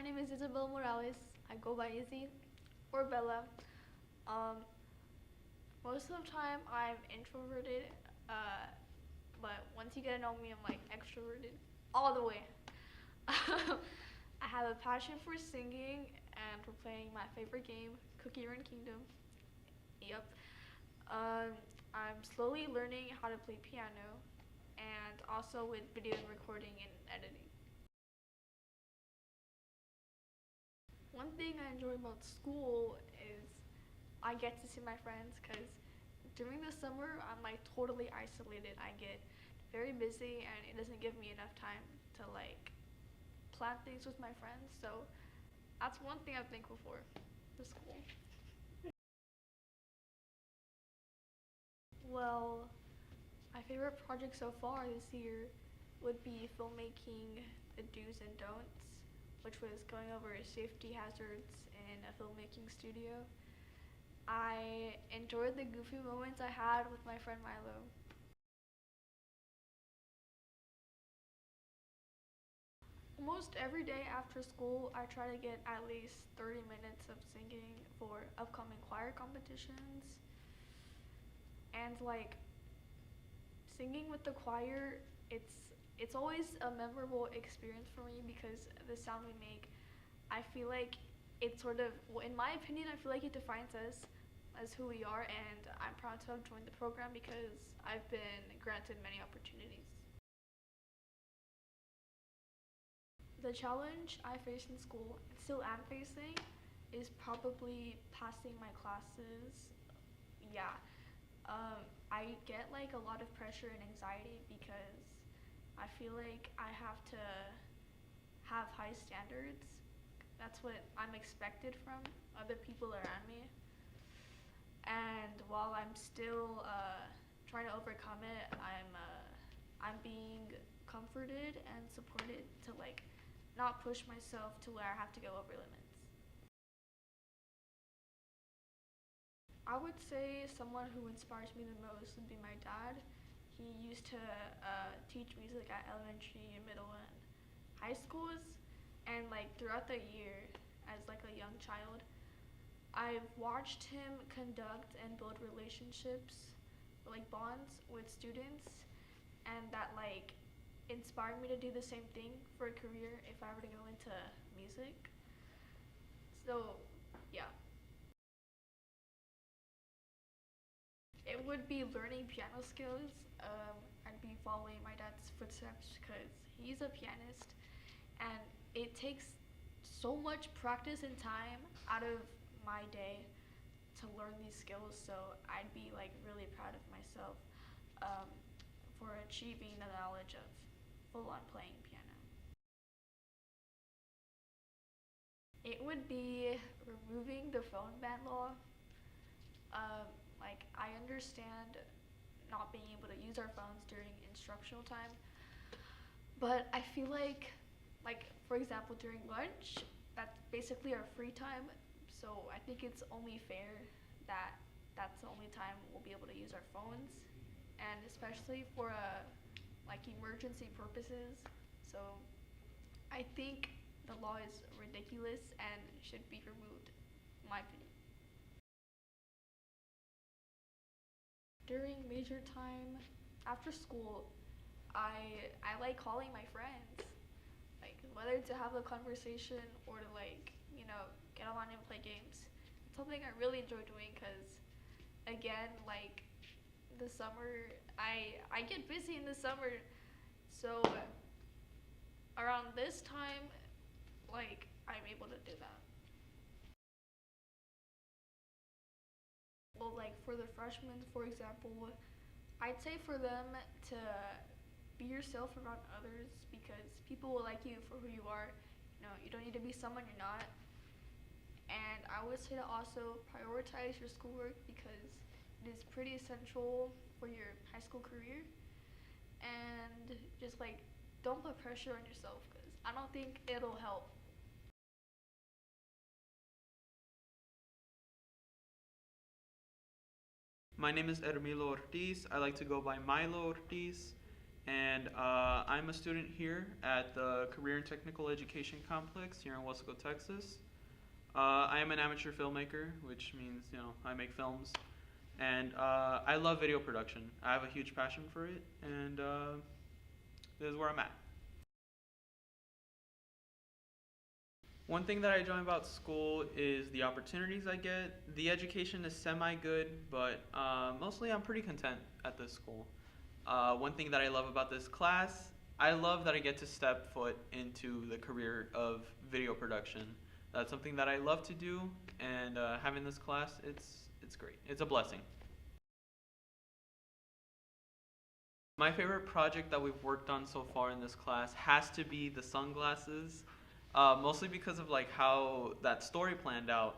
My name is Isabel Morales. I go by Izzy or Bella. Um, Most of the time I'm introverted, uh, but once you get to know me, I'm like extroverted all the way. I have a passion for singing and for playing my favorite game, Cookie Run Kingdom. Yep. Um, I'm slowly learning how to play piano and also with video and recording and editing. One thing I enjoy about school is I get to see my friends because during the summer I'm like totally isolated. I get very busy and it doesn't give me enough time to like plan things with my friends. So that's one thing I'm thankful for, the school. Well, my favorite project so far this year would be filmmaking the do's and don'ts, which was going over safety hazards in a filmmaking studio. I enjoyed the goofy moments I had with my friend Milo. Almost every day after school, I try to get at least 30 minutes of singing for upcoming choir competitions. And like singing with the choir, it's always a memorable experience for me because the sound we make, I feel like it sort of, well, in my opinion, I feel like it defines us as who we are, and I'm proud to have joined the program because I've been granted many opportunities. The challenge I face in school, and still am facing, is probably passing my classes. Yeah, I get like a lot of pressure and anxiety because I feel like I have to have high standards. That's what I'm expected from other people around me. And while I'm still trying to overcome it, I'm being comforted and supported to like not push myself to where I have to go over limits. I would say someone who inspires me the most would be my dad. He used to teach music at elementary, middle, and high schools, and like throughout the year, as like a young child, I've watched him conduct and build relationships, like bonds with students, and that like inspired me to do the same thing for a career if I were to go into music. So, yeah, it would be learning piano skills. I'd be following my dad's footsteps because he's a pianist, and it takes so much practice and time out of my day to learn these skills. So I'd be like really proud of myself um, for achieving the knowledge of full-on playing piano. It would be removing the phone ban law. Um, like I understand not being able to use our phones during instructional time, but I feel like for example during lunch, that's basically our free time. So I think it's only fair that that's the only time we'll be able to use our phones, and especially for like emergency purposes. So I think the law is ridiculous and should be removed, in my opinion. During major time, after school, I like calling my friends, like whether to have a conversation or to like get online and play games. It's something I really enjoy doing because again like the summer I get busy in the summer, so around this time like I'm able to do that. Well, like for the freshmen, for example, I'd say for them to be yourself around others because people will like you for who you are. You don't need to be someone you're not. And I would say to also prioritize your schoolwork because it is pretty essential for your high school career. And just like don't put pressure on yourself because I don't think it'll help. My name is Ermilo Ortiz. I like to go by Milo Ortiz. and I'm a student here at the Career and Technical Education Complex here in Wesco, Texas. I am an amateur filmmaker, which means I make films, and I love video production. I have a huge passion for it, and this is where I'm at. One thing that I enjoy about school is the opportunities I get. The education is semi-good, but mostly I'm pretty content at this school. One thing that I love about this class, I love that I get to step foot into the career of video production. That's something that I love to do, and having this class, it's great. It's a blessing. My favorite project that we've worked on so far in this class has to be the sunglasses, mostly because of like how that story planned out.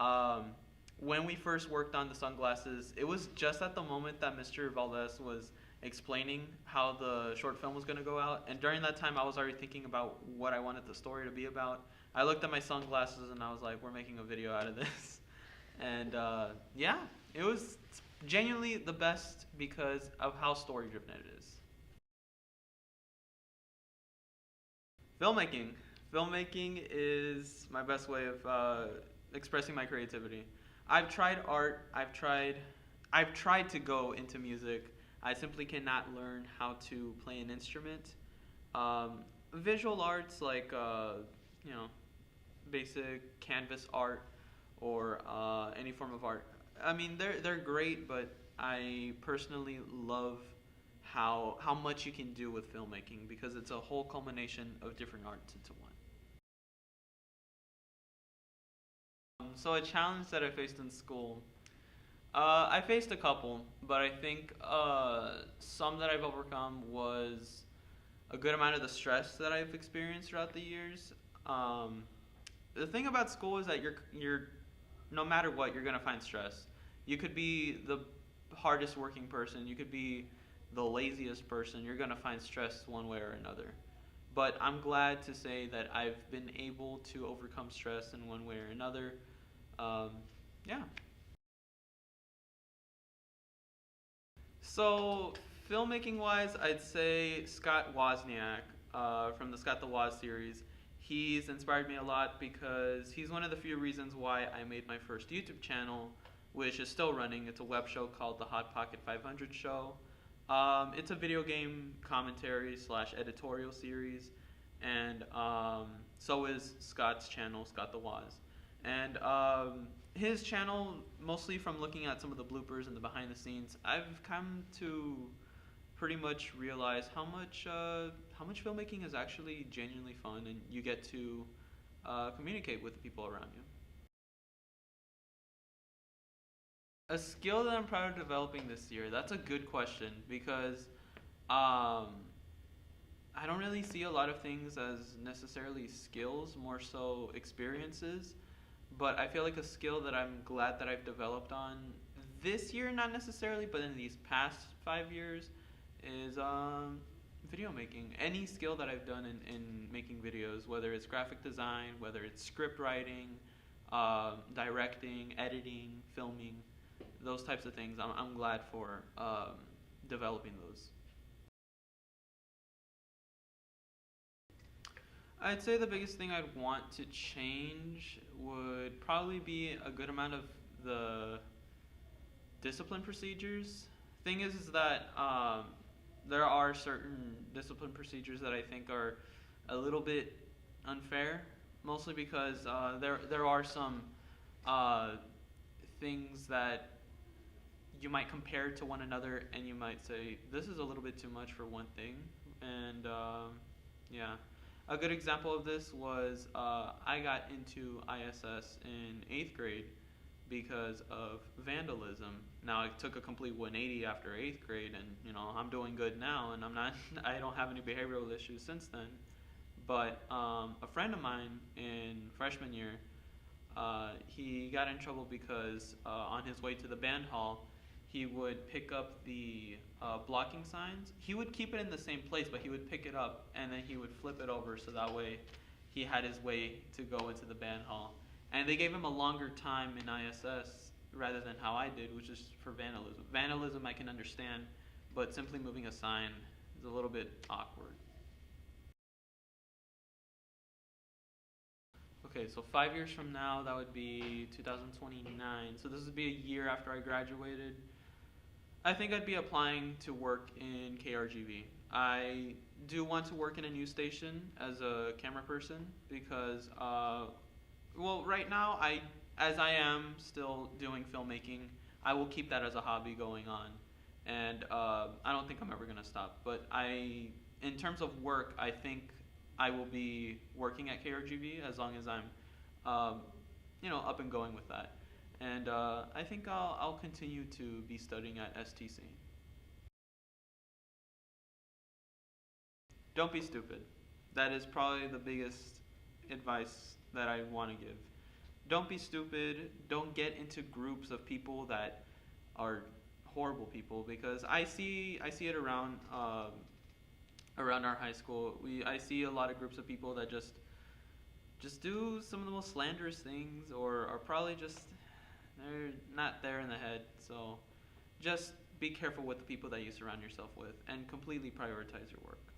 Um, when we first worked on the sunglasses, it was just at the moment that Mr. Valdez was explaining how the short film was going to go out, and during that time I was already thinking about what I wanted the story to be about. I looked at my sunglasses and I was like, we're making a video out of this. And yeah, it was genuinely the best because of how story driven it is. Filmmaking. Filmmaking is my best way of expressing my creativity. I've tried art. I've tried to go into music. I simply cannot learn how to play an instrument. Um, Visual arts like you know basic canvas art or any form of art. I mean, they're great, but I personally love how much you can do with filmmaking because it's a whole culmination of different arts into one. So a challenge that I faced in school, I faced a couple, but I think some that I've overcome was a good amount of the stress that I've experienced throughout the years. Um, the thing about school is that you're no matter what you're gonna find stress. You could be the hardest working person. You could be the laziest person. You're gonna find stress one way or another. But I'm glad to say that I've been able to overcome stress in one way or another. Um, yeah. So, filmmaking wise, I'd say Scott Wozniak from the Scott the Woz series. He's inspired me a lot because he's one of the few reasons why I made my first YouTube channel, which is still running. It's a web show called The Hot Pocket 500 Show. It's a video game commentary slash editorial series, and so is Scott's channel, Scott the Woz. And his channel, mostly from looking at some of the bloopers and the behind the scenes, I've come to pretty much realize how much filmmaking is actually genuinely fun, and you get to communicate with the people around you. A skill that I'm proud of developing this year. That's a good question because um, I don't really see a lot of things as necessarily skills, more so experiences. But I feel like a skill that I'm glad that I've developed on this year, not necessarily, but in these past 5 years, is video making. Any skill that I've done in making videos, whether it's graphic design, whether it's script writing, directing, editing, filming, those types of things, I'm glad for developing those. I'd say the biggest thing I'd want to change would probably be a good amount of the discipline procedures. Thing is that there are certain discipline procedures that I think are a little bit unfair, mostly because there are some uh, things that you might compare to one another, and you might say this is a little bit too much for one thing, and yeah. A good example of this was I got into ISS in eighth grade because of vandalism. Now I took a complete 180 after eighth grade, and I'm doing good now, and I'm not I don't have any behavioral issues since then. But a friend of mine in freshman year, he got in trouble because on his way to the band hall, he would pick up the blocking signs. He would keep it in the same place, but he would pick it up and then he would flip it over so that way he had his way to go into the band hall. And they gave him a longer time in ISS rather than how I did, which is for vandalism. Vandalism I can understand, but simply moving a sign is is a little bit awkward. Okay, so 5 years from now, that would be 2029. So this would be a year after I graduated. I think I'd be applying to work in KRGV. I do want to work in a news station as a camera person because, well, right now as I am still doing filmmaking, I will keep that as a hobby going on, and I don't think I'm ever gonna stop. But in terms of work, I think I will be working at KRGV as long as I'm, um, up and going with that. And I think I'll continue to be studying at STC. Don't be stupid. That is probably the biggest advice that I want to give. Don't be stupid. Don't get into groups of people that are horrible people because I see it around our high school. I see a lot of groups of people that just do some of the most slanderous things or are probably just they're not there in the head. So just be careful with the people that you surround yourself with and completely prioritize your work.